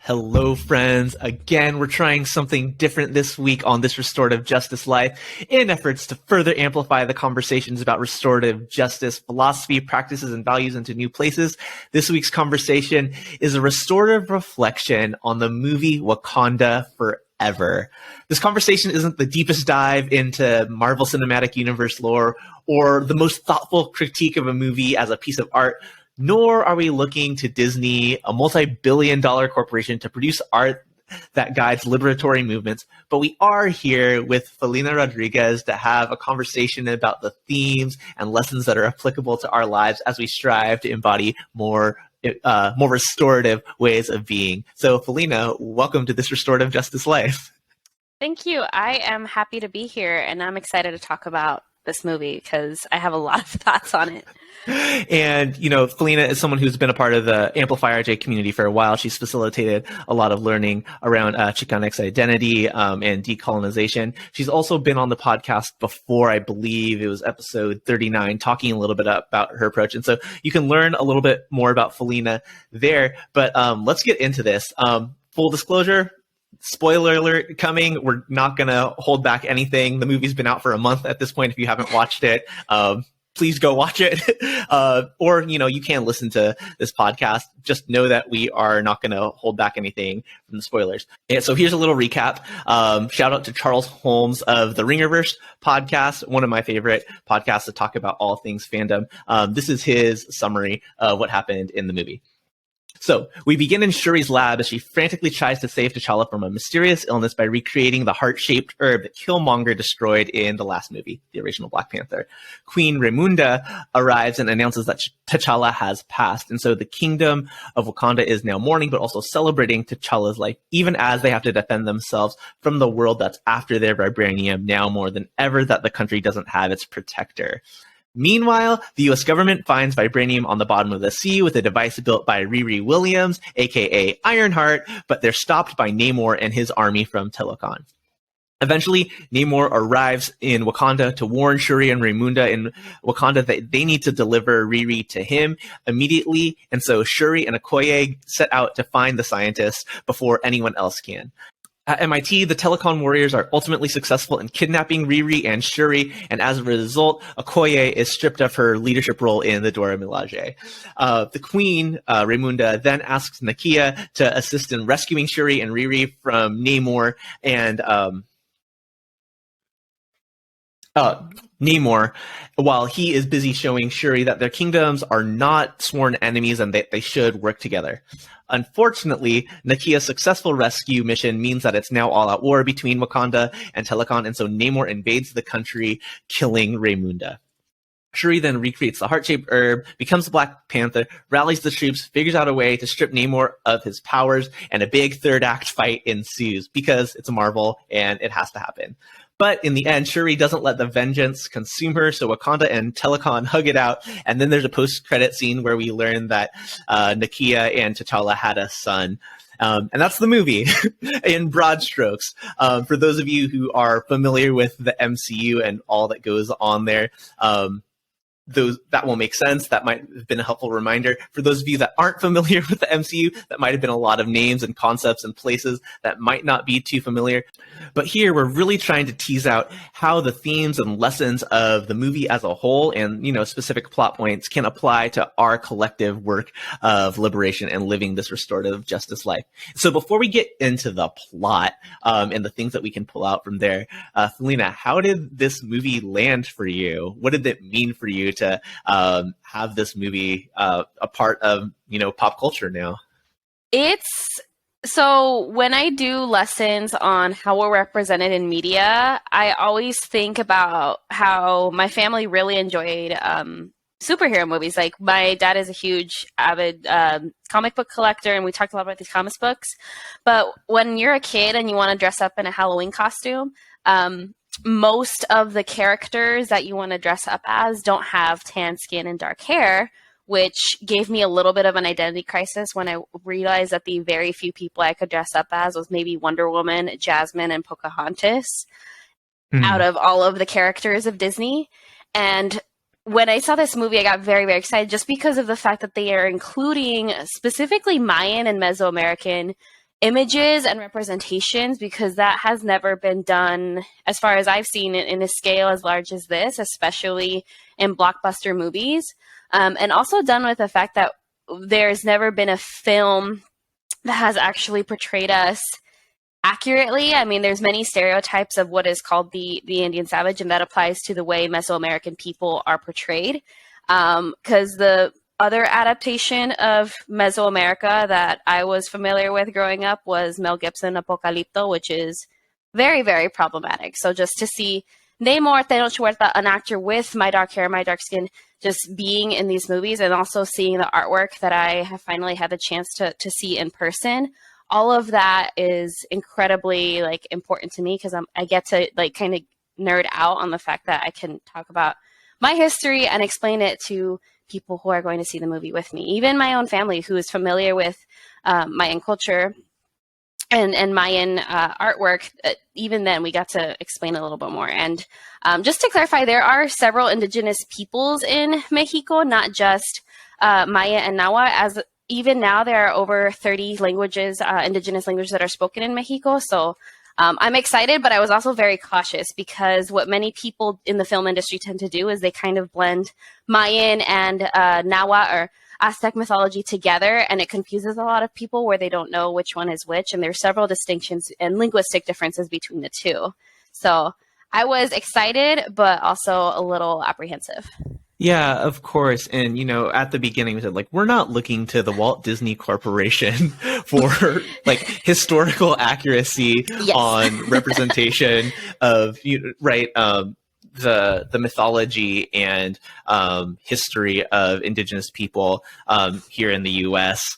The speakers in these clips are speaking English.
Hello, friends. Again, we're trying something different this week on this Restorative Justice Life in efforts to further amplify the conversations about restorative justice, philosophy, practices, and values into new places. This week's conversation is a restorative reflection on the movie Wakanda Forever. This conversation isn't the deepest dive into Marvel Cinematic Universe lore or the most thoughtful critique of a movie as a piece of art, nor are we looking to Disney, a multi-billion-dollar corporation, to produce art that guides liberatory movements. But we are here with Felina Rodriguez to have a conversation about the themes and lessons that are applicable to our lives as we strive to embody more restorative ways of being. So, Felina, welcome to this Restorative Justice Life. Thank you. I am happy to be here, and I'm excited to talk about this movie because I have a lot of thoughts on it. And, you know, Felina is someone who's been a part of the Amplify RJ community for a while. She's facilitated a lot of learning around Chicanx identity and decolonization. She's also been on the podcast before, I believe it was episode 39, talking a little bit about her approach. And so you can learn a little bit more about Felina there. But let's get into this. Full disclosure, spoiler alert coming. We're not going to hold back anything. The movie's been out for a month at this point. If you haven't watched it, please go watch it. Or, you know, you can listen to this podcast. Just know that we are not going to hold back anything from the spoilers. And so here's a little recap. Shout out to Charles Holmes of the Ringerverse podcast, one of my favorite podcasts to talk about all things fandom. This is his summary of what happened in the movie. So we begin in Shuri's lab as she frantically tries to save T'Challa from a mysterious illness by recreating the heart-shaped herb that Killmonger destroyed in the last movie, the original Black Panther. Queen Raimunda arrives and announces that T'Challa has passed. And so the kingdom of Wakanda is now mourning, but also celebrating T'Challa's life, even as they have to defend themselves from the world that's after their vibranium now more than ever that the country doesn't have its protector. Meanwhile, the U.S. government finds vibranium on the bottom of the sea with a device built by Riri Williams, a.k.a. Ironheart, but they're stopped by Namor and his army from Telecon. Eventually, Namor arrives in Wakanda to warn Shuri and Raimunda in Wakanda that they need to deliver Riri to him immediately, and so Shuri and Okoye set out to find the scientists before anyone else can. At MIT, the Telecon warriors are ultimately successful in kidnapping Riri and Shuri, and as a result, Okoye is stripped of her leadership role in the Dora Milaje. The queen, Raimunda, then asks Nakia to assist in rescuing Shuri and Riri from Namor, and Namor, while he is busy showing Shuri that their kingdoms are not sworn enemies and that they should work together. Unfortunately, Nakia's successful rescue mission means that it's now all-out war between Wakanda and Telecon, and so Namor invades the country, killing Raimunda. Shuri then recreates the heart-shaped herb, becomes the Black Panther, rallies the troops, figures out a way to strip Namor of his powers, and a big third-act fight ensues, because it's a Marvel and it has to happen. But in the end, Shuri doesn't let the vengeance consume her, so Wakanda and Telecon hug it out, and then there's a post-credit scene where we learn that Nakia and T'Challa had a son. And that's the movie in broad strokes. For those of you who are familiar with the MCU and all that goes on there, that won't make sense. That might have been a helpful reminder. For those of you that aren't familiar with the MCU, that might have been a lot of names and concepts and places that might not be too familiar. But here we're really trying to tease out how the themes and lessons of the movie as a whole and, you know, specific plot points can apply to our collective work of liberation and living this restorative justice life. So before we get into the plot and the things that we can pull out from there, Felina, how did this movie land for you? What did it mean for you to have this movie a part of, you know, pop culture now? So when I do lessons on how we're represented in media, I always think about how my family really enjoyed superhero movies. Like, my dad is a huge avid comic book collector, and we talked a lot about these comic books. But when you're a kid and you want to dress up in a Halloween costume, most of the characters that you want to dress up as don't have tan skin and dark hair, which gave me a little bit of an identity crisis when I realized that the very few people I could dress up as was maybe Wonder Woman, Jasmine, and Pocahontas out of all of the characters of Disney. And when I saw this movie, I got very, very excited just because of the fact that they are including specifically Mayan and Mesoamerican images and representations, because that has never been done, as far as I've seen it, in a scale as large as this, especially in blockbuster movies. And also done with the fact that there's never been a film that has actually portrayed us accurately. I mean, there's many stereotypes of what is called the Indian savage, and that applies to the way Mesoamerican people are portrayed. Because the other adaptation of Mesoamerica that I was familiar with growing up was Mel Gibson Apocalipto, which is very, very problematic. So just to see Namor Tenochtitlan, an actor with my dark hair, my dark skin, just being in these movies, and also seeing the artwork that I have finally had the chance to see in person, all of that is incredibly like important to me, because I get to like kind of nerd out on the fact that I can talk about my history and explain it to people who are going to see the movie with me. Even my own family, who is familiar with Mayan culture and Mayan artwork, even then we got to explain a little bit more. And just to clarify, there are several indigenous peoples in Mexico, not just Maya and Nahua. As even now, there are over 30 languages, indigenous languages that are spoken in Mexico. So I'm excited, but I was also very cautious, because what many people in the film industry tend to do is they kind of blend Mayan and Nahua or Aztec mythology together, and it confuses a lot of people where they don't know which one is which. And there's several distinctions and linguistic differences between the two. So I was excited, but also a little apprehensive. Yeah, of course. And, at the beginning we said, like, we're not looking to the Walt Disney Corporation for like historical accuracy Yes. on representation of, right, the mythology and history of indigenous people here in the U.S.,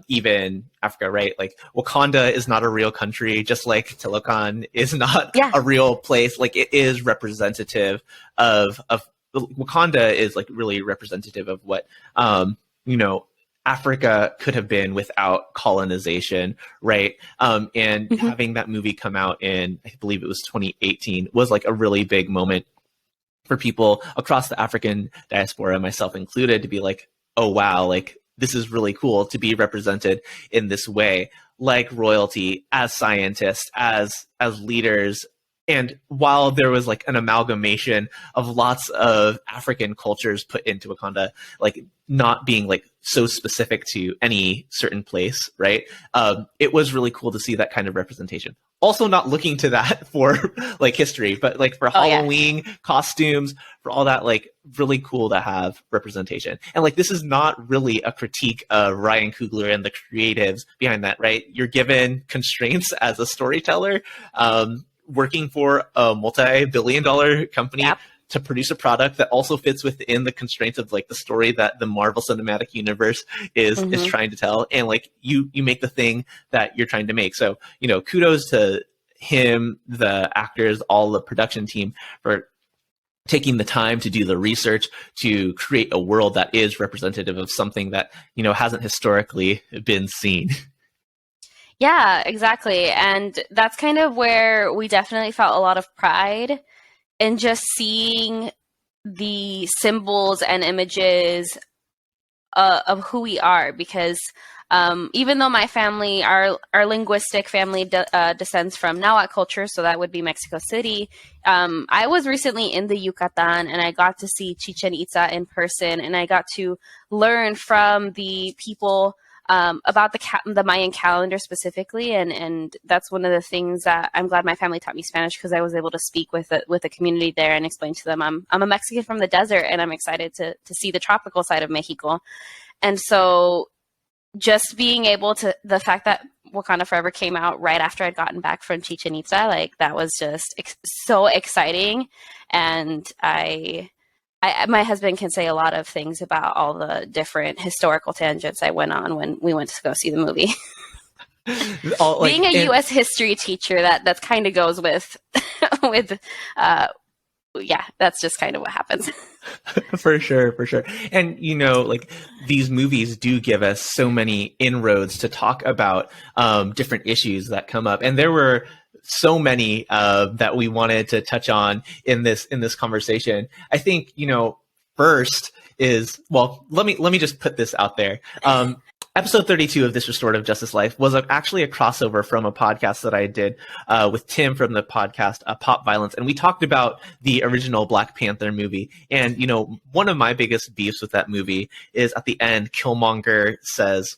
even Africa, right? Like, Wakanda is not a real country, just like Telocan is not a real place. Like, it is representative of Wakanda is like really representative of what Africa could have been without colonization, right? And having that movie come out in, I believe it was 2018, was like a really big moment for people across the African diaspora, myself included, to be like, oh wow, like this is really cool to be represented in this way, like royalty, as scientists, as leaders. And while there was like an amalgamation of lots of African cultures put into Wakanda, like not being like so specific to any certain place, right? It was really cool to see that kind of representation. Also not looking to that for like history, but like for Halloween costumes, for all that, like really cool to have representation. And like, this is not really a critique of Ryan Coogler and the creatives behind that, right? You're given constraints as a storyteller, working for a multi-billion-dollar company to produce a product that also fits within the constraints of like the story that the Marvel Cinematic Universe is trying to tell, and like you make the thing that you're trying to make. So kudos to him, the actors, all the production team for taking the time to do the research to create a world that is representative of something that hasn't historically been seen. Yeah, exactly. And that's kind of where we definitely felt a lot of pride in just seeing the symbols and images of who we are. Because even though my family, our linguistic family descends from Nahuatl culture, so that would be Mexico City, I was recently in the Yucatan, and I got to see Chichen Itza in person, and I got to learn from the people about the Mayan calendar specifically, and that's one of the things that I'm glad my family taught me Spanish, because I was able to speak with the community there and explain to them I'm a Mexican from the desert, and I'm excited to see the tropical side of Mexico. And so just being able to, the fact that Wakanda Forever came out right after I'd gotten back from Chichen Itza, like that was just so exciting. And my husband can say a lot of things about all the different historical tangents I went on when we went to go see the movie. Being a U.S. history teacher, that kind of goes with that's just kind of what happens. For sure. And, like these movies do give us so many inroads to talk about different issues that come up. And there were so many that we wanted to touch on in this conversation. I think, first is, well, let me just put this out there. episode 32 of This Restorative Justice Life was actually a crossover from a podcast that I did with Tim from the podcast Pop Violence. And we talked about the original Black Panther movie. And, you know, one of my biggest beefs with that movie is at the end, Killmonger says,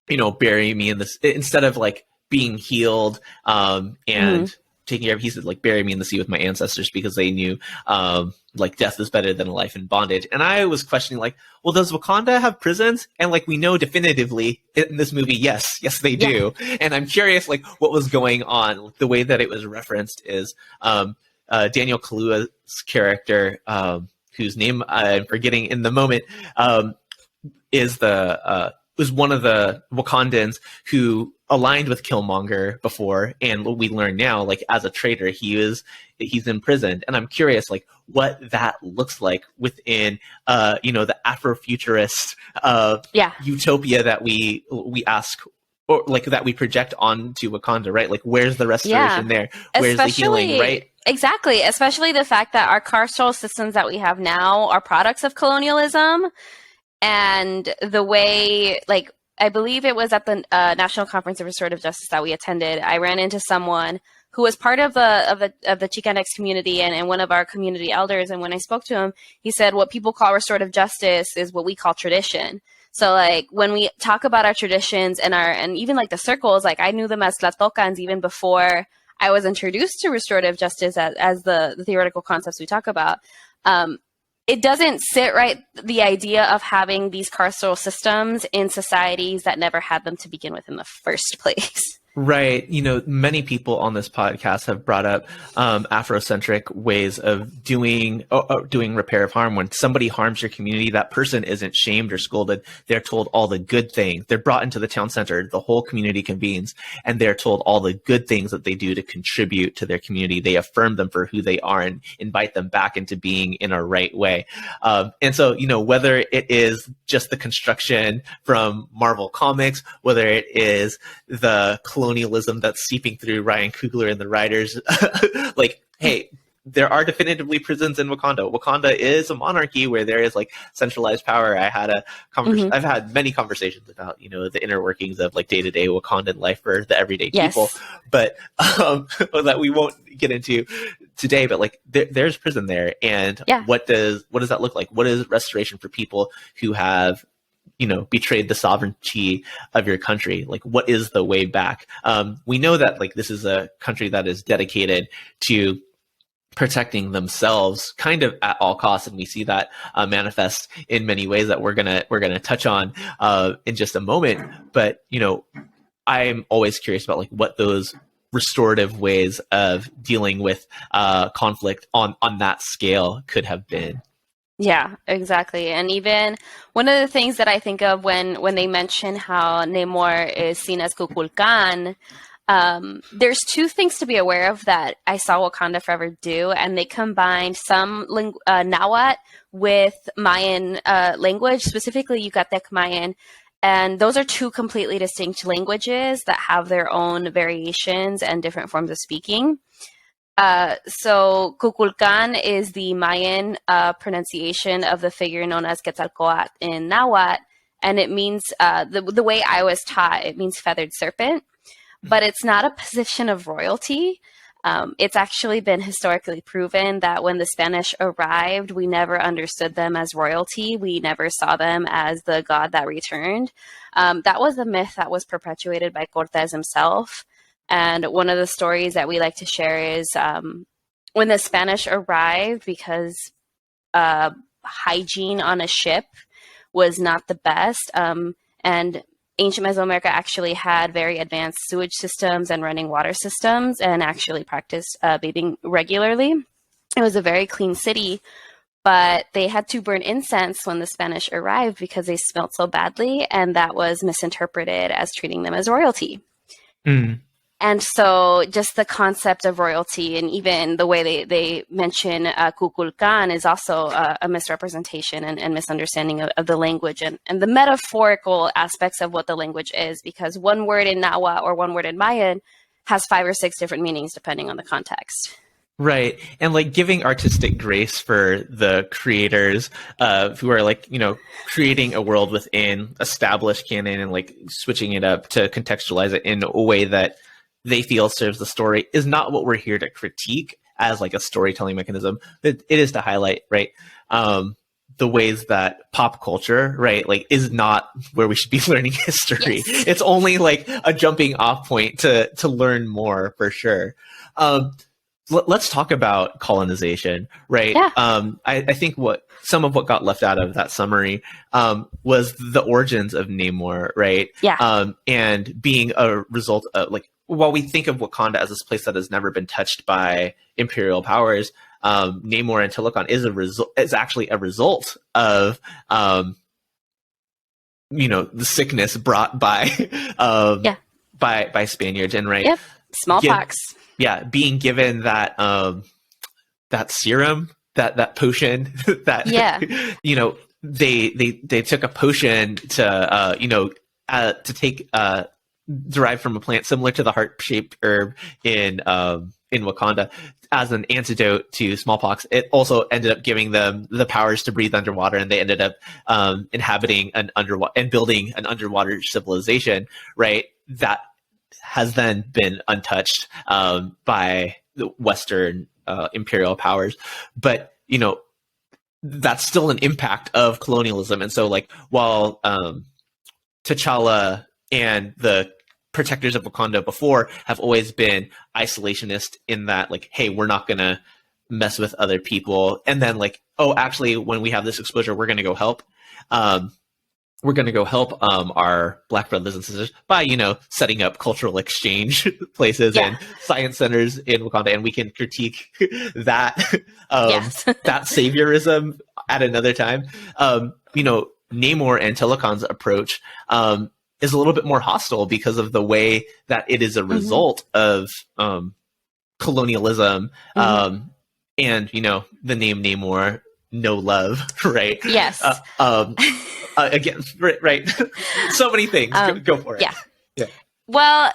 you know, bury me in this, instead of like being healed and taking care of, he said, like, bury me in the sea with my ancestors, because they knew like death is better than a life in bondage. And I was questioning, like, well, does Wakanda have prisons? And like, we know definitively in this movie, yes they do. And I'm curious, like, what was going on. The way that it was referenced is Daniel Kaluuya's character, whose name I'm forgetting in the moment, was one of the Wakandans who aligned with Killmonger before, and what we learn now, like, as a traitor, he's imprisoned. And I'm curious, like, what that looks like within, you know, the Afrofuturist utopia that we ask, or like that we project onto Wakanda, right? Like, where's the restoration there? Where's the healing, right? Exactly. Especially the fact that our carceral systems that we have now are products of colonialism. And the way, like, I believe it was at the National Conference of Restorative Justice that we attended, I ran into someone who was part of the Chicanx community and one of our community elders. And when I spoke to him, he said, what people call restorative justice is what we call tradition. So, like, when we talk about our traditions and even like the circles, like, I knew them as Tlatocans even before I was introduced to restorative justice as the theoretical concepts we talk about. It doesn't sit right, the idea of having these carceral systems in societies that never had them to begin with in the first place. Right. You know, many people on this podcast have brought up Afrocentric ways of doing repair of harm. When somebody harms your community, that person isn't shamed or scolded. They're told all the good things. They're brought into the town center. The whole community convenes, and they're told all the good things that they do to contribute to their community. They affirm them for who they are and invite them back into being in a right way. And so, you know, whether it is just the construction from Marvel Comics, whether it is the colonialism that's seeping through Ryan Coogler and the writers, like, hey, there are definitively prisons in Wakanda. Wakanda is a monarchy where there is like centralized power. I had a conversation. I've had many conversations about, you know, the inner workings of like day-to-day Wakandan life for the everyday people, but that we won't get into today. But like, there's prison there, and what does that look like? What is restoration for people who have, you know, betrayed the sovereignty of your country? Like, what is the way back? We know that, like, this is a country that is dedicated to protecting themselves kind of at all costs, and we see that manifest in many ways that we're gonna touch on in just a moment. But, you know, I'm always curious about like what those restorative ways of dealing with conflict on that scale could have been. Yeah, exactly. And even one of the things that I think of when they mention how Namor is seen as Kukulkan, there's two things to be aware of that I saw Wakanda Forever do, and they combined some Nahuatl with Mayan language, specifically Yucatec Mayan. And those are two completely distinct languages that have their own variations and different forms of speaking. So Kukulkan is the Mayan pronunciation of the figure known as Quetzalcoatl in Nahuatl, and it means, the way I was taught, it means feathered serpent, but it's not a position of royalty. It's actually been historically proven that when the Spanish arrived, we never understood them as royalty. We never saw them as the god that returned. That was a myth that was perpetuated by Cortés himself. And one of the stories that we like to share is when the Spanish arrived, because hygiene on a ship was not the best, and ancient Mesoamerica actually had very advanced sewage systems and running water systems, and actually practiced bathing regularly. It was a very clean city, but they had to burn incense when the Spanish arrived because they smelled so badly, and that was misinterpreted as treating them as royalty. And so just the concept of royalty, and even the way they mention Kukulkan, is also a misrepresentation and misunderstanding of the language and the metaphorical aspects of what the language is, because one word in Nahuatl or one word in Mayan has 5 or 6 different meanings depending on the context. Right. And like giving artistic grace for the creators who are like, creating a world within established canon and like switching it up to contextualize it in a way that they feel serves the story is not what we're here to critique as like a storytelling mechanism. It is to highlight, right? The ways that pop culture, right, like is not where we should be learning history. Yes. It's only like a jumping off point to learn more for sure. Let's talk about colonization, right? Yeah. I think some of what got left out of that summary was the origins of Namor, right? Yeah. And being a result of like, while we think of Wakanda as this place that has never been touched by imperial powers, Namor and Telecon is actually a result of the sickness brought by by Spaniards, and right. Yep. Smallpox. Being given that that serum, that potion, that they took a potion to take derived from a plant similar to the heart-shaped herb in Wakanda as an antidote to smallpox. It also ended up giving them the powers to breathe underwater, and they ended up inhabiting an underwater and building an underwater civilization, right? That has then been untouched by the Western imperial powers. But, that's still an impact of colonialism. And so, like, while T'Challa and the protectors of Wakanda before have always been isolationist in that, like, hey, we're not going to mess with other people. And then, like, oh, actually, when we have this exposure, we're going to go help. We're going to go help our Black brothers and sisters by, setting up cultural exchange places and science centers in Wakanda. And we can critique that, that saviorism at another time. Namor and Telecon's approach is a little bit more hostile because of the way that it is a result of colonialism and, the name Namor, no love, right? Yes. Again, right. So many things. Go for it. Yeah. Well,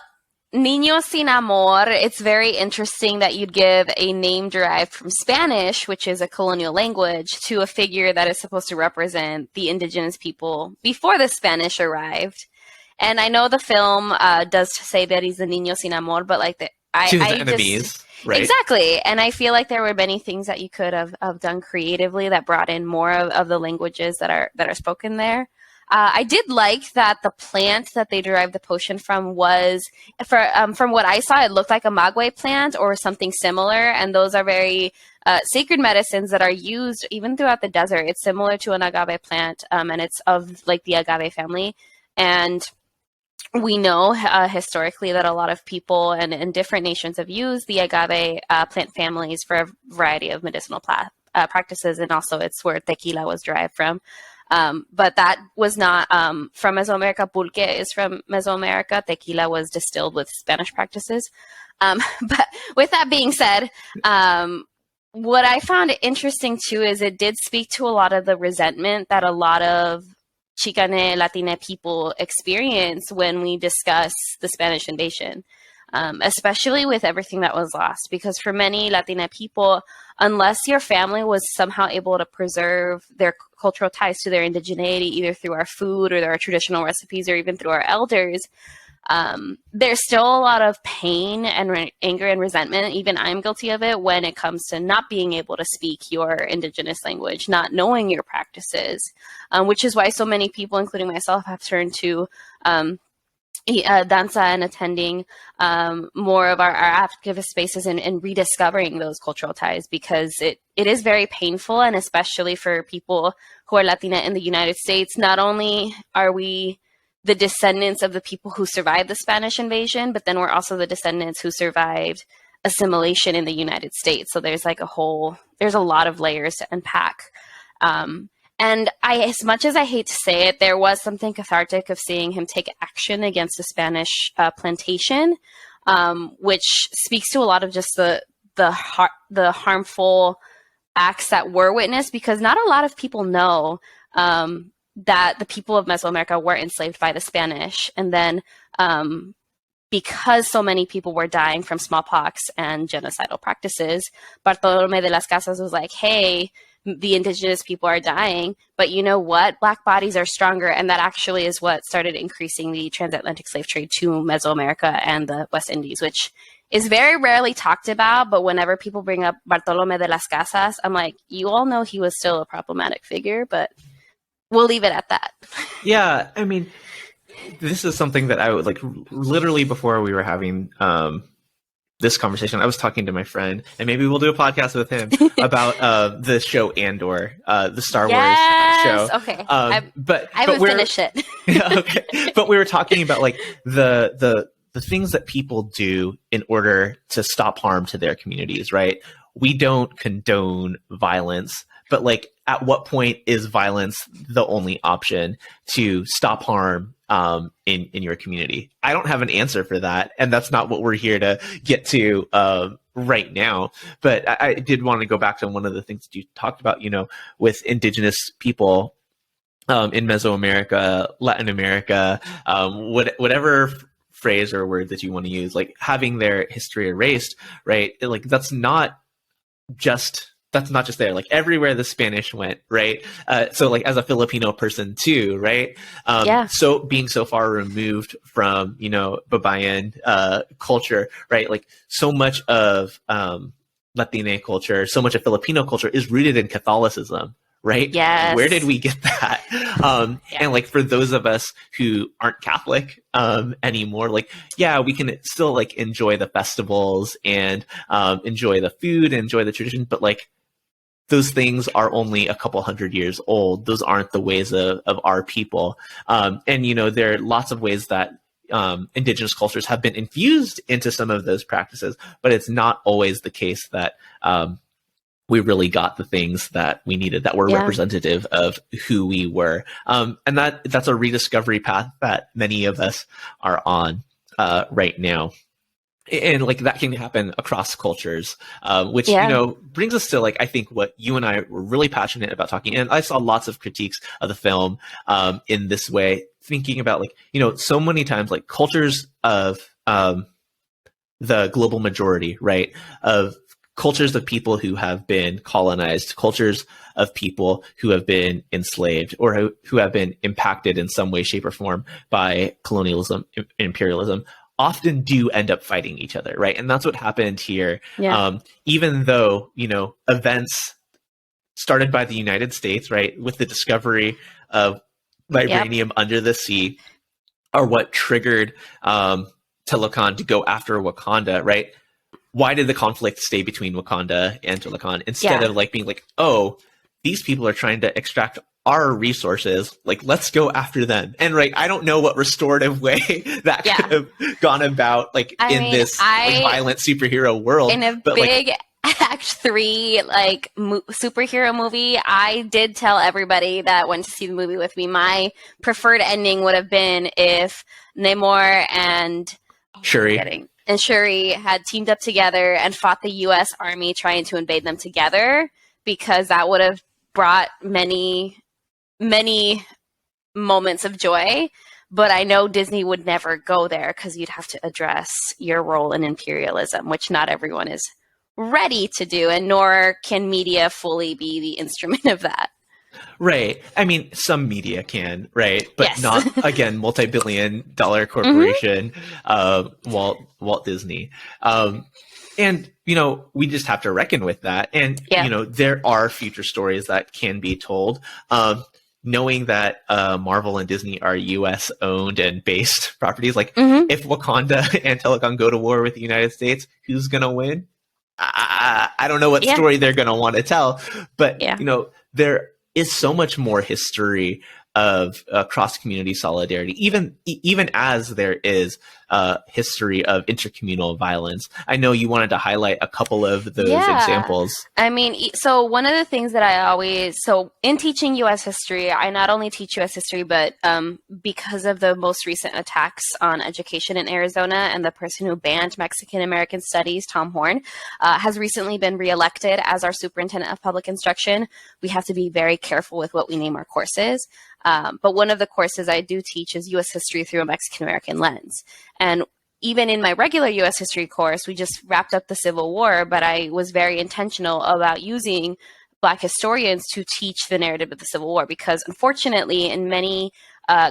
Niño Sin Amor, it's very interesting that you'd give a name derived from Spanish, which is a colonial language, to a figure that is supposed to represent the indigenous people before the Spanish arrived. And I know the film does say that he's the Niño Sin Amor, but like to his enemies. Right. Exactly. And I feel like there were many things that you could have done creatively that brought in more of the languages that are spoken there. I did like that the plant that they derived the potion from was, from what I saw, it looked like a maguey plant or something similar. And those are very sacred medicines that are used even throughout the desert. It's similar to an agave plant, and it's of like the agave family. And we know historically that a lot of people and different nations have used the agave plant families for a variety of medicinal practices, and also it's where tequila was derived from. But that was not from Mesoamerica. Pulque is from Mesoamerica. Tequila was distilled with Spanish practices. But with that being said, what I found interesting too is it did speak to a lot of the resentment that a lot of Chicane Latina people experience when we discuss the Spanish invasion, especially with everything that was lost. Because for many Latina people, unless your family was somehow able to preserve their cultural ties to their indigeneity, either through our food or our traditional recipes or even through our elders, there's still a lot of pain and anger and resentment. Even I'm guilty of it when it comes to not being able to speak your indigenous language, not knowing your practices, which is why so many people, including myself, have turned to danza and attending more of our activist spaces and rediscovering those cultural ties, because it is very painful. And especially for people who are Latina in the United States, not only are we the descendants of the people who survived the Spanish invasion, but then we're also the descendants who survived assimilation in the United States. So there's like there's a lot of layers to unpack. And as much as I hate to say it, there was something cathartic of seeing him take action against the Spanish plantation, which speaks to a lot of just the harmful acts that were witnessed, because not a lot of people know that the people of Mesoamerica were enslaved by the Spanish, and then because so many people were dying from smallpox and genocidal practices, Bartolome de las Casas was like, hey, the indigenous people are dying, but you know what? Black bodies are stronger. And that actually is what started increasing the transatlantic slave trade to Mesoamerica and the West Indies, which is very rarely talked about. But whenever people bring up Bartolome de las Casas, I'm like, you all know he was still a problematic figure, but we'll leave it at that. Yeah, I mean, this is something that I would like literally before we were having this conversation, I was talking to my friend, and maybe we'll do a podcast with him about the show Andor, the Star Wars show. Okay. But I haven't finished it. Yeah, okay. But we were talking about like the things that people do in order to stop harm to their communities, right? We don't condone violence, but like at what point is violence the only option to stop harm in your community? I don't have an answer for that, and that's not what we're here to get to right now. But I did want to go back to one of the things that you talked about, you know, with indigenous people in Mesoamerica, Latin America, whatever phrase or word that you want to use, like having their history erased, right? Like that's not just there, like everywhere the Spanish went, right? So like as a Filipino person too, right? So being so far removed from, you know, Babayan culture, right? Like so much of Latina culture, so much of Filipino culture is rooted in Catholicism, right? Yes. Where did we get that? And like for those of us who aren't Catholic anymore, like, yeah, we can still like enjoy the festivals and enjoy the food and enjoy the tradition, but like those things are only a couple hundred years old. Those aren't the ways of our people. And, you know, there are lots of ways that indigenous cultures have been infused into some of those practices, but it's not always the case that we really got the things that we needed that were representative of who we were. And that's a rediscovery path that many of us are on right now. And like that can happen across cultures, which, you know, brings us to like, I think what you and I were really passionate about talking. And I saw lots of critiques of the film in this way, thinking about like, you know, so many times like cultures of the global majority, right? Of cultures of people who have been colonized, cultures of people who have been enslaved or who have been impacted in some way, shape, or form by colonialism, imperialism, often do end up fighting each other, right? And that's what happened here. Even though, you know, events started by the United States, right, with the discovery of vibranium under the sea, are what triggered Talokan to go after Wakanda, right? Why did the conflict stay between Wakanda and Talokan instead of like being like, oh, these people are trying to extract our resources, like let's go after them. And right, I don't know what restorative way that could have gone about, like this like, violent superhero world. In a big Act 3 like superhero movie, I did tell everybody that went to see the movie with me, my preferred ending would have been if Namor and Shuri had teamed up together and fought the U.S. Army trying to invade them together, because that would have brought many moments of joy. But I know Disney would never go there because you'd have to address your role in imperialism, which not everyone is ready to do, and nor can media fully be the instrument of that. Right. I mean, some media can, right? But not, again, multi-billion-dollar corporation, Walt Disney. And, you know, we just have to reckon with that. And, you know, there are future stories that can be told. Knowing that Marvel and Disney are U.S. owned and based properties, like if Wakanda and Talokan go to war with the United States, who's going to win? I don't know what story they're going to want to tell. But, you know, there is so much more history of cross-community solidarity, even as there is history of intercommunal violence. I know you wanted to highlight a couple of those examples. I mean, so one of the things that so in teaching U.S. history, I not only teach U.S. history, but because of the most recent attacks on education in Arizona, and the person who banned Mexican-American studies, Tom Horn, has recently been reelected as our superintendent of public instruction, we have to be very careful with what we name our courses. But one of the courses I do teach is U.S. history through a Mexican-American lens. And even in my regular U.S. history course, we just wrapped up the Civil War, but I was very intentional about using Black historians to teach the narrative of the Civil War, because unfortunately, in many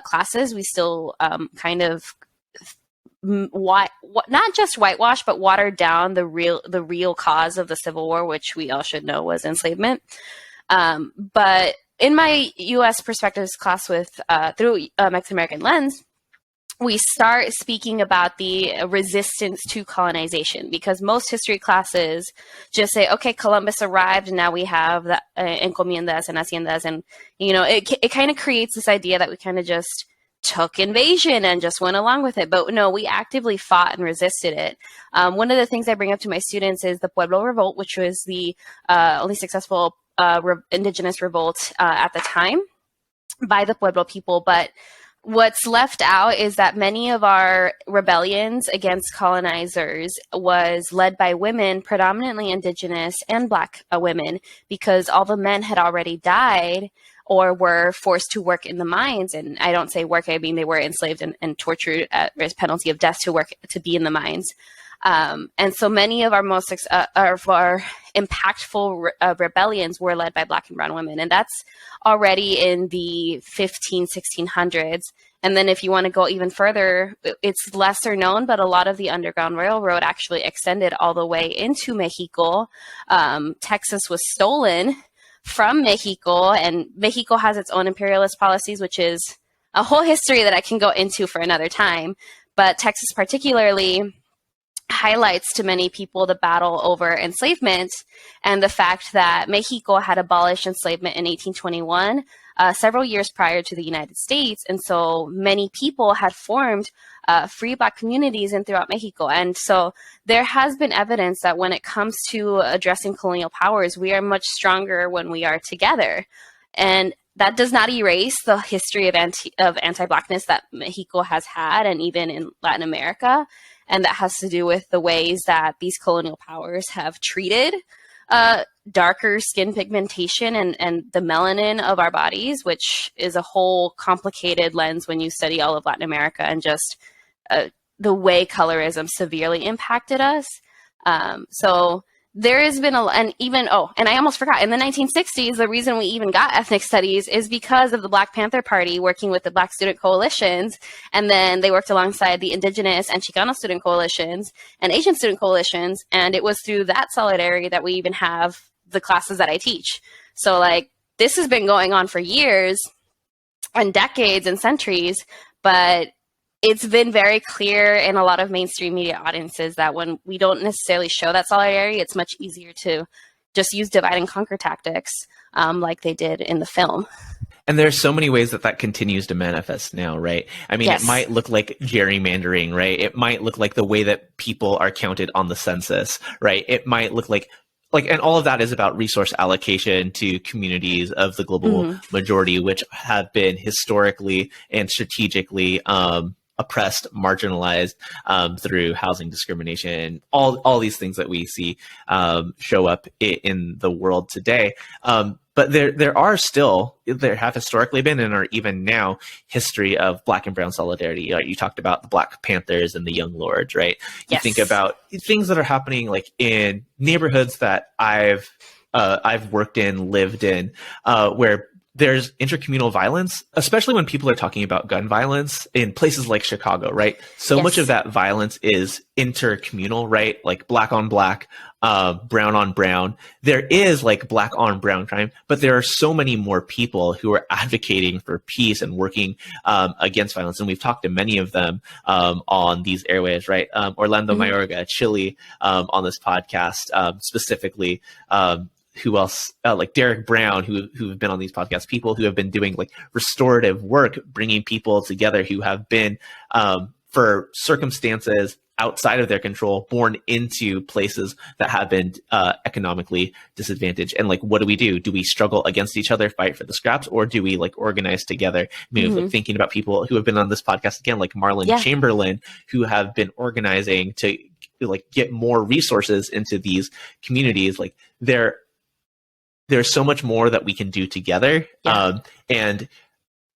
classes, we still kind of not just whitewash, but watered down the real cause of the Civil War, which we all should know was enslavement. But in my U.S. perspectives class with through Mexican American lens, we start speaking about the resistance to colonization, because most history classes just say, okay, Columbus arrived and now we have the encomiendas and haciendas. And, it kind of creates this idea that we kind of just took invasion and just went along with it. But no, we actively fought and resisted it. One of the things I bring up to my students is the Pueblo Revolt, which was the only successful indigenous revolt at the time by the Pueblo people. But what's left out is that many of our rebellions against colonizers was led by women, predominantly indigenous and Black women, because all the men had already died or were forced to work in the mines. And I don't say work, I mean they were enslaved and tortured at penalty of death to be in the mines. And so many of our most impactful rebellions were led by Black and brown women. And that's already in the 1600s. And then if you want to go even further, it's lesser known, but a lot of the Underground Railroad actually extended all the way into Mexico. Texas was stolen from Mexico, and Mexico has its own imperialist policies, which is a whole history that I can go into for another time. But Texas particularly highlights to many people the battle over enslavement and the fact that Mexico had abolished enslavement in 1821, several years prior to the United States. And so many people had formed free Black communities in throughout Mexico. And so there has been evidence that when it comes to addressing colonial powers, we are much stronger when we are together. And that does not erase the history of anti-Blackness that Mexico has had, and even in Latin America. And that has to do with the ways that these colonial powers have treated darker skin pigmentation and the melanin of our bodies, which is a whole complicated lens when you study all of Latin America, and just the way colorism severely impacted us. So there has been and I almost forgot, in the 1960s, the reason we even got ethnic studies is because of the Black Panther Party working with the Black student coalitions. And then they worked alongside the Indigenous and Chicano student coalitions and Asian student coalitions. And it was through that solidarity that we even have the classes that I teach. So this has been going on for years and decades and centuries, but it's been very clear in a lot of mainstream media audiences that when we don't necessarily show that solidarity, it's much easier to just use divide and conquer tactics like they did in the film. And there's so many ways that continues to manifest now, right? I mean, yes. It might look like gerrymandering, right? It might look like the way that people are counted on the census, right? It might look like, and all of that is about resource allocation to communities of the global majority, which have been historically and strategically oppressed, marginalized through housing discrimination, all these things that we see show up in the world today. But there have historically been and are even now history of Black and brown solidarity. You talked about the Black Panthers and the Young Lords, right? You think about things that are happening in neighborhoods that I've worked in, lived in, where there's intercommunal violence, especially when people are talking about gun violence in places like Chicago, right? So much of that violence is intercommunal, right? Like Black on Black, brown on brown. There is Black on brown crime, but there are so many more people who are advocating for peace and working against violence. And we've talked to many of them on these airwaves, right? Orlando Mayorga, Chile, on this podcast specifically. Who else? Derek Brown, who have been on these podcasts, people who have been doing restorative work, bringing people together who have been, for circumstances outside of their control, born into places that have been economically disadvantaged. And what do we do? Do we struggle against each other, fight for the scraps, or do we organize together, move? Thinking about people who have been on this podcast again, like Marlon Chamberlain, who have been organizing to get more resources into these communities. There's so much more that we can do together. And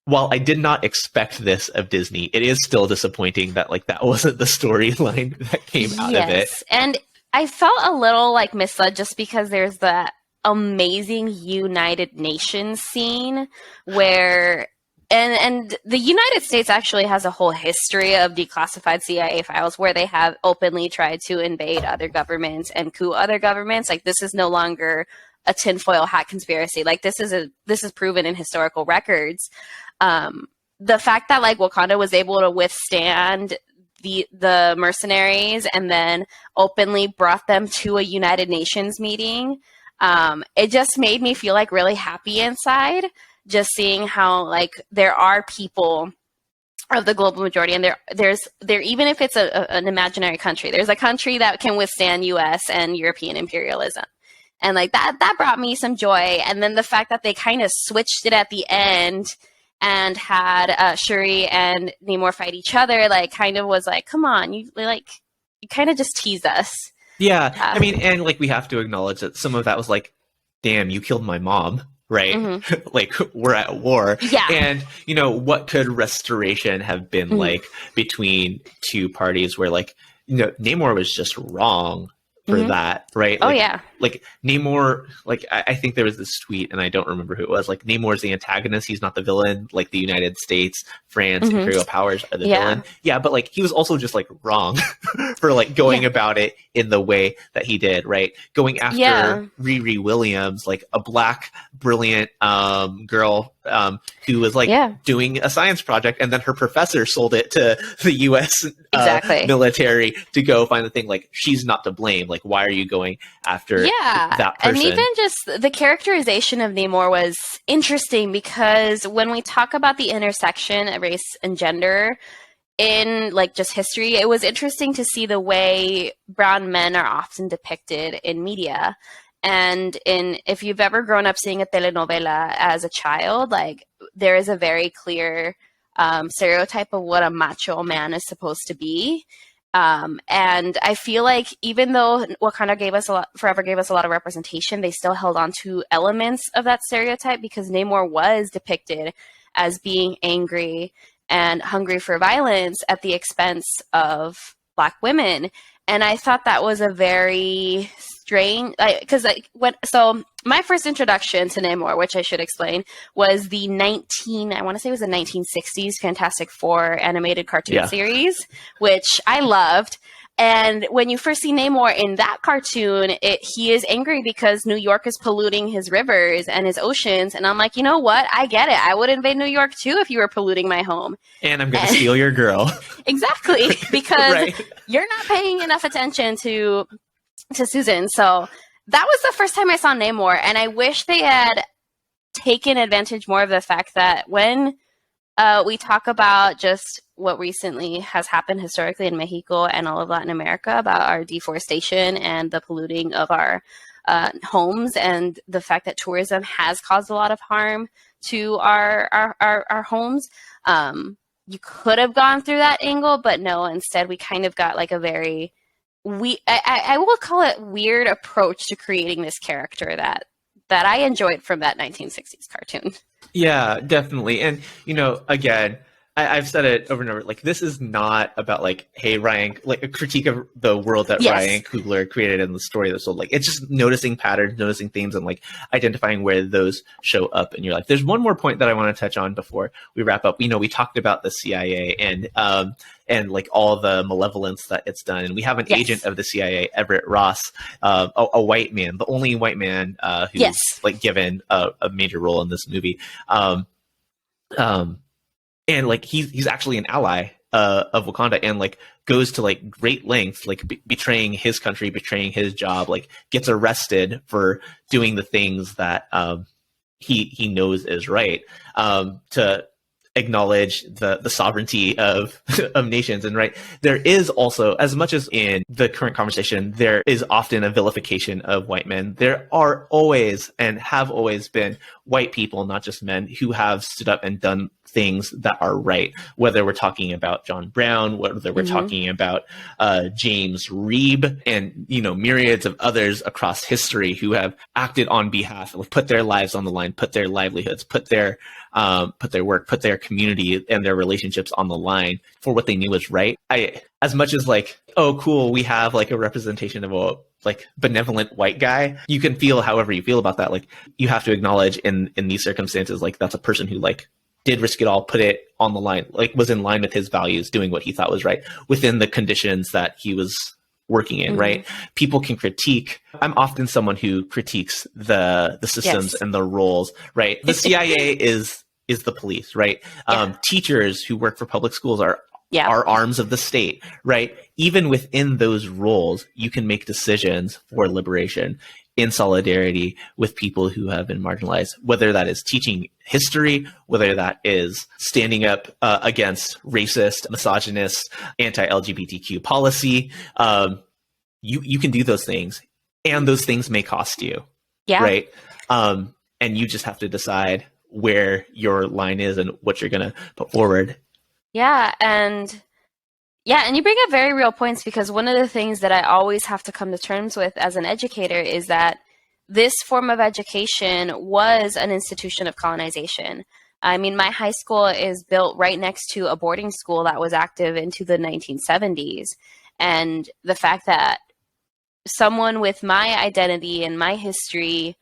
while I did not expect this of Disney, it is still disappointing that like that wasn't the storyline that came out of it. And I felt a little like misled just because there's that amazing United Nations scene where and the United States actually has a whole history of declassified CIA files where they have openly tried to invade other governments and coup other governments. Like this is no longer a tinfoil hat conspiracy. Like this is proven in historical records. The fact that like Wakanda was able to withstand the mercenaries and then openly brought them to a United Nations meeting, it just made me feel like really happy inside, just seeing how like there are people of the global majority, and there even if it's an imaginary country, there's a country that can withstand U.S. and European imperialism. And like that brought me some joy. And then the fact that they kind of switched it at the end and had Shuri and Namor fight each other, like kind of was like, come on, you kind of just teased us. Yeah, I mean, and like we have to acknowledge that some of that was like, damn, you killed my mom, right? Mm-hmm. Like we're at war. Yeah. And you know, what could restoration have been like between two parties where like, you know, Namor was just wrong for that, right? Like, like Namor, like I think there was this tweet and I don't remember who it was, like Namor's the antagonist, he's not the villain, like the United States, France, imperial powers are the villain. Yeah, but like he was also just like wrong for like going about it in the way that he did, right? Going after Riri Williams, like a black brilliant girl who was like doing a science project, and then her professor sold it to the US military to go find the thing. Like she's not to blame. Like why are you going after that person? And even just the characterization of Namor was interesting because when we talk about the intersection of race and gender in like just history, it was interesting to see the way brown men are often depicted in media. And if you've ever grown up seeing a telenovela as a child, like there is a very clear stereotype of what a macho man is supposed to be. And I feel like even though Wakanda Forever gave us a lot of representation, they still held on to elements of that stereotype because Namor was depicted as being angry and hungry for violence at the expense of Black women. And I thought that was a very strange, so my first introduction to Namor, which I should explain, was the 1960s Fantastic Four animated cartoon series, which I loved. And when you first see Namor in that cartoon, he is angry because New York is polluting his rivers and his oceans. And I'm like, you know what? I get it. I would invade New York too if you were polluting my home. And I'm going to steal your girl. Exactly. Because you're not paying enough attention to Susan. So that was the first time I saw Namor. And I wish they had taken advantage more of the fact that when we talk about just what recently has happened historically in Mexico and all of Latin America about our deforestation and the polluting of our homes and the fact that tourism has caused a lot of harm to our homes. You could have gone through that angle, but no, instead we kind of got like a very, I will call it weird approach to creating this character that I enjoyed from that 1960s cartoon. Yeah, definitely. And, you know, again, I've said it over and over, like, this is not about, like, hey, Ryan, like, a critique of the world that Ryan Coogler created in the story that's told. Like, it's just noticing patterns, noticing themes, and, like, identifying where those show up in your life. There's one more point that I want to touch on before we wrap up. You know, we talked about the CIA and like, all the malevolence that it's done. And we have an agent of the CIA, Everett Ross, a white man, the only white man who's, like, given a major role in this movie. And like he's actually an ally of Wakanda, and like goes to like great lengths, like betraying his country, betraying his job, like gets arrested for doing the things that he knows is right, to acknowledge the sovereignty of nations. And right, there is also, as much as in the current conversation, there is often a vilification of white men. There are always and have always been white people, not just men, who have stood up and done things that are right, whether we're talking about John Brown, whether we're talking about James Reeb, and myriads of others across history who have acted on behalf of, put their lives on the line, put their livelihoods, put their work, put their community and their relationships on the line for what they knew was right. As much as like, oh cool, we have like a representation of a like benevolent white guy, you can feel however you feel about that. Like, you have to acknowledge in these circumstances, like, that's a person who like did risk it all, put it on the line, like was in line with his values, doing what he thought was right within the conditions that he was working in, right? People can critique. I'm often someone who critiques the systems and the roles, right? The CIA is the police, right? Teachers who work for public schools are arms of the state, right? Even within those roles, you can make decisions for liberation in solidarity with people who have been marginalized, whether that is teaching history, whether that is standing up against racist, misogynist, anti-LGBTQ policy. You can do those things, and those things may cost you, right? And you just have to decide where your line is and what you're going to put forward. And you bring up very real points, because one of the things that I always have to come to terms with as an educator is that this form of education was an institution of colonization. I mean, my high school is built right next to a boarding school that was active into the 1970s. And the fact that someone with my identity and my history,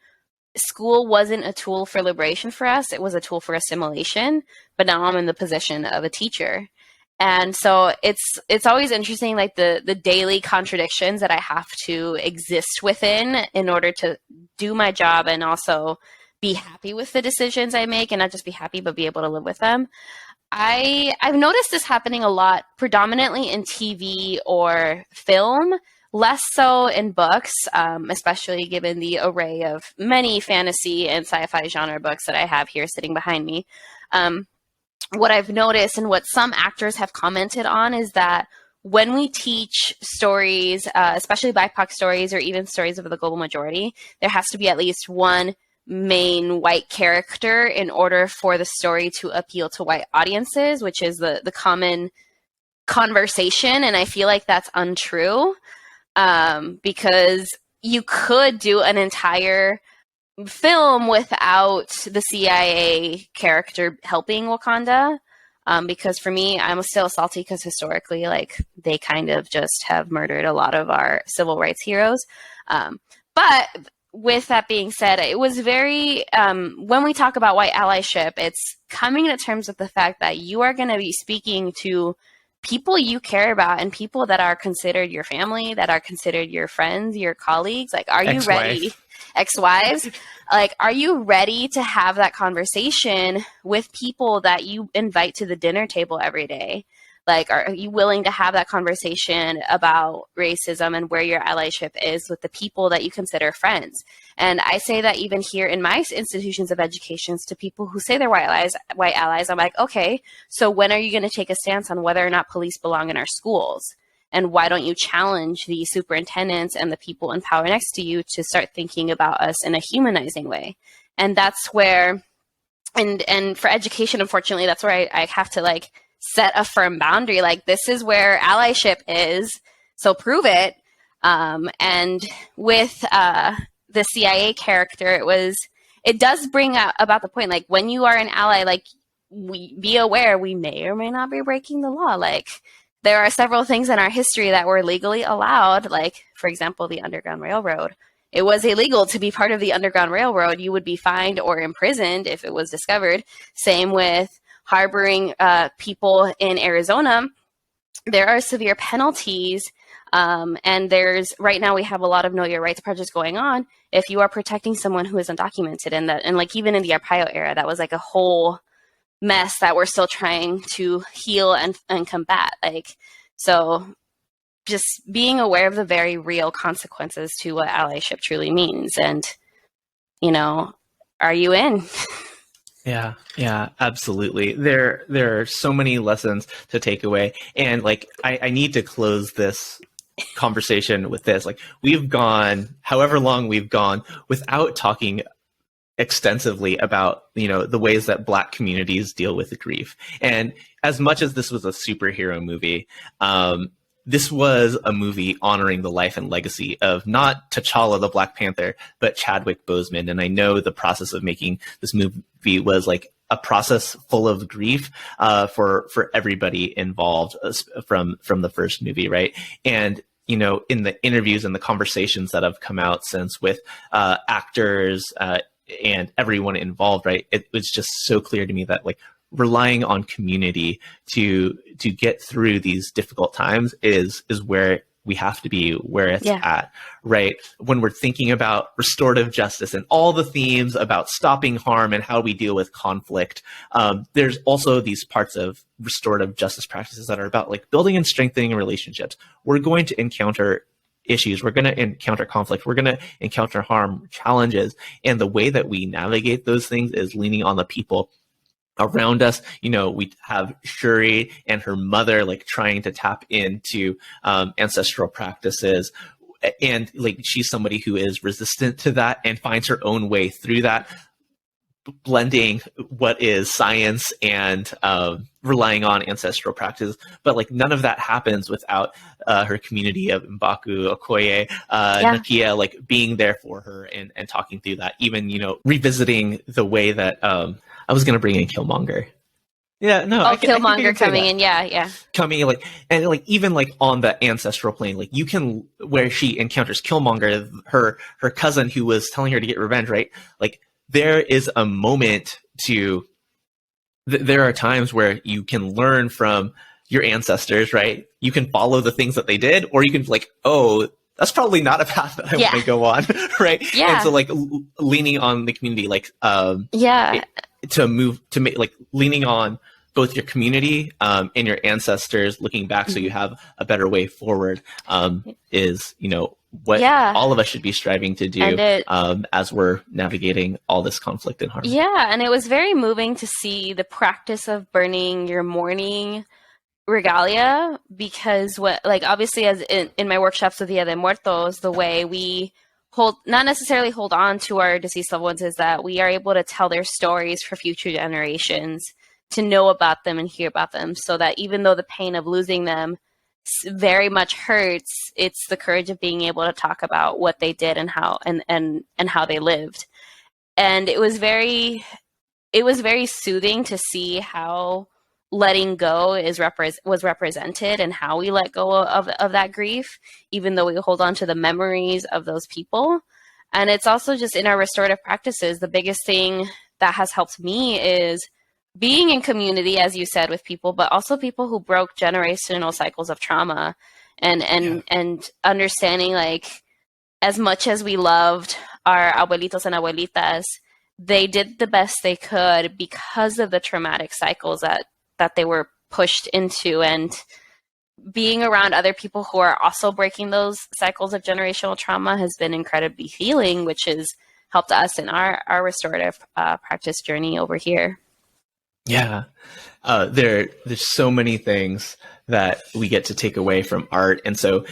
school wasn't a tool for liberation for us, it was a tool for assimilation. But now I'm in the position of a teacher. And so it's always interesting, like the daily contradictions that I have to exist within in order to do my job and also be happy with the decisions I make, and not just be happy, but be able to live with them. I've noticed this happening a lot, predominantly in TV or film, less so in books, especially given the array of many fantasy and sci-fi genre books that I have here sitting behind me. What I've noticed and what some actors have commented on is that when we teach stories, especially BIPOC stories or even stories of the global majority, there has to be at least one main white character in order for the story to appeal to white audiences, which is the common conversation. And I feel like that's untrue, because you could do an entire film without the CIA character helping Wakanda, because for me, I'm still salty because historically, like, they kind of just have murdered a lot of our civil rights heroes. But with that being said, it was very, when we talk about white allyship, it's coming to terms with the fact that you are going to be speaking to people you care about and people that are considered your family, that are considered your friends, your colleagues. Like, are you ready? Ex-wives, like, are you ready to have that conversation with people that you invite to the dinner table every day? Like, are you willing to have that conversation about racism and where your allyship is with the people that you consider friends? And I say that even here in my institutions of education to people who say they're white allies, I'm like, okay, so when are you going to take a stance on whether or not police belong in our schools? And why don't you challenge the superintendents and the people in power next to you to start thinking about us in a humanizing way? And that's where, and for education, unfortunately, that's where I have to like set a firm boundary. Like, this is where allyship is, so prove it. And with the CIA character, it does bring out about the point, like, when you are an ally, like, be aware we may or may not be breaking the law. Like, there are several things in our history that were legally allowed, like, for example, the Underground Railroad. It was illegal to be part of the Underground Railroad. You would be fined or imprisoned if it was discovered. Same with harboring people in Arizona. There are severe penalties, and right now we have a lot of Know Your Rights projects going on if you are protecting someone who is undocumented. And like, even in the Arpaio era, that was like a whole mess that we're still trying to heal and combat. Like, so just being aware of the very real consequences to what allyship truly means. And, are you in? Yeah, absolutely. There are so many lessons to take away. And like, I need to close this conversation with this. Like, we've gone however long we've gone without talking extensively about, the ways that Black communities deal with grief. And as much as this was a superhero movie, this was a movie honoring the life and legacy of not T'Challa the Black Panther, but Chadwick Boseman. And I know the process of making this movie was like a process full of grief for everybody involved from the first movie, right? And in the interviews and the conversations that have come out since with actors and everyone involved, right, it was just so clear to me that like relying on community to get through these difficult times is where we have to be, where it's at, right? When we're thinking about restorative justice and all the themes about stopping harm and how we deal with conflict, there's also these parts of restorative justice practices that are about like building and strengthening relationships. We're going to encounter issues. We're going to encounter conflict. We're going to encounter harm, challenges. And the way that we navigate those things is leaning on the people around us. We have Shuri and her mother like trying to tap into ancestral practices, and like she's somebody who is resistant to that and finds her own way through that, blending what is science and relying on ancestral practices. But like none of that happens without her community of M'Baku, Okoye, Nakia, like being there for her and talking through that, even, revisiting the way that I was going to bring in Killmonger. Yeah, no. Killmonger coming in. Yeah. Coming like, and like, even like on the ancestral plane, like you can, where she encounters Killmonger, her cousin who was telling her to get revenge, right? Like there is a moment there are times where you can learn from your ancestors, right? You can follow the things that they did, or you can like, oh, that's probably not a path that I want to go on, right? Yeah. And so like leaning on the community, like, to make like leaning on both your community and your ancestors, looking back so you have a better way forward, is what all of us should be striving to do as we're navigating all this conflict and harm. Yeah, and it was very moving to see the practice of burning your mourning regalia, because obviously as in my workshops with Dia de Muertos, the way we not necessarily hold on to our deceased loved ones is that we are able to tell their stories for future generations to know about them and hear about them, so that even though the pain of losing them very much hurts, it's the courage of being able to talk about what they did and how and how they lived. And it was very soothing to see how letting go was represented, and how we let go of that grief, even though we hold on to the memories of those people. And it's also just in our restorative practices, the biggest thing that has helped me is being in community, as you said, with people, but also people who broke generational cycles of trauma, and understanding, like, as much as we loved our abuelitos and abuelitas, they did the best they could because of the traumatic cycles that they were pushed into. And being around other people who are also breaking those cycles of generational trauma has been incredibly healing, which has helped us in our restorative practice journey over here. Yeah. There's so many things that we get to take away from art. And so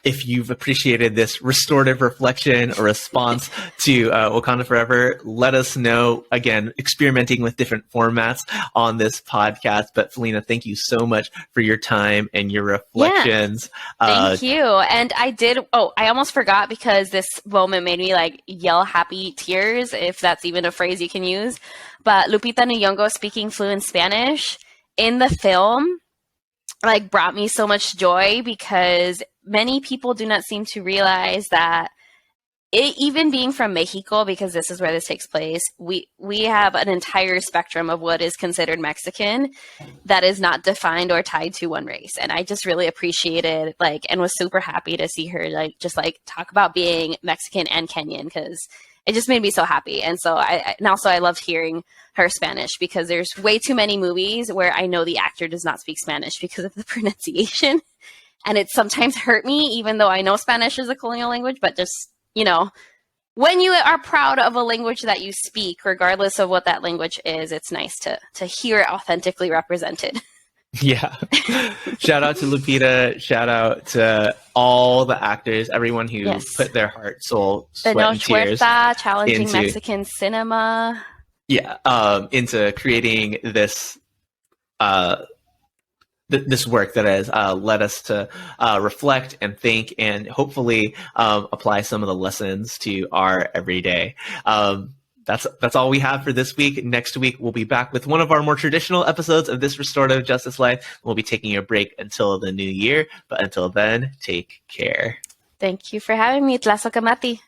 if you've appreciated this restorative reflection or response to Wakanda Forever, let us know. Again, experimenting with different formats on this podcast. But Felina, thank you so much for your time and your reflections. Yeah. Thank you. And I almost forgot, because this moment made me like yell happy tears, if that's even a phrase you can use. But Lupita Nyong'o speaking fluent Spanish in the film like brought me so much joy, because many people do not seem to realize that even being from Mexico, because this is where this takes place, we have an entire spectrum of what is considered Mexican that is not defined or tied to one race. And I just really appreciated and was super happy to see her talk about being Mexican and Kenyan, because it just made me so happy. And so I loved hearing her Spanish, because there's way too many movies where I know the actor does not speak Spanish because of the pronunciation. And it sometimes hurt me, even though I know Spanish is a colonial language, but just, when you are proud of a language that you speak, regardless of what that language is, it's nice to hear it authentically represented. Yeah. Shout out to Lupita. Shout out to all the actors, everyone who Yes. put their heart, soul, The sweat, and tears Huerta, challenging into Mexican cinema. into creating this this work that has led us to reflect and think and hopefully apply some of the lessons to our everyday. That's all we have for this week. Next week, we'll be back with one of our more traditional episodes of this Restorative Justice Life. We'll be taking a break until the new year, but until then, take care. Thank you for having me, Tlasokamati.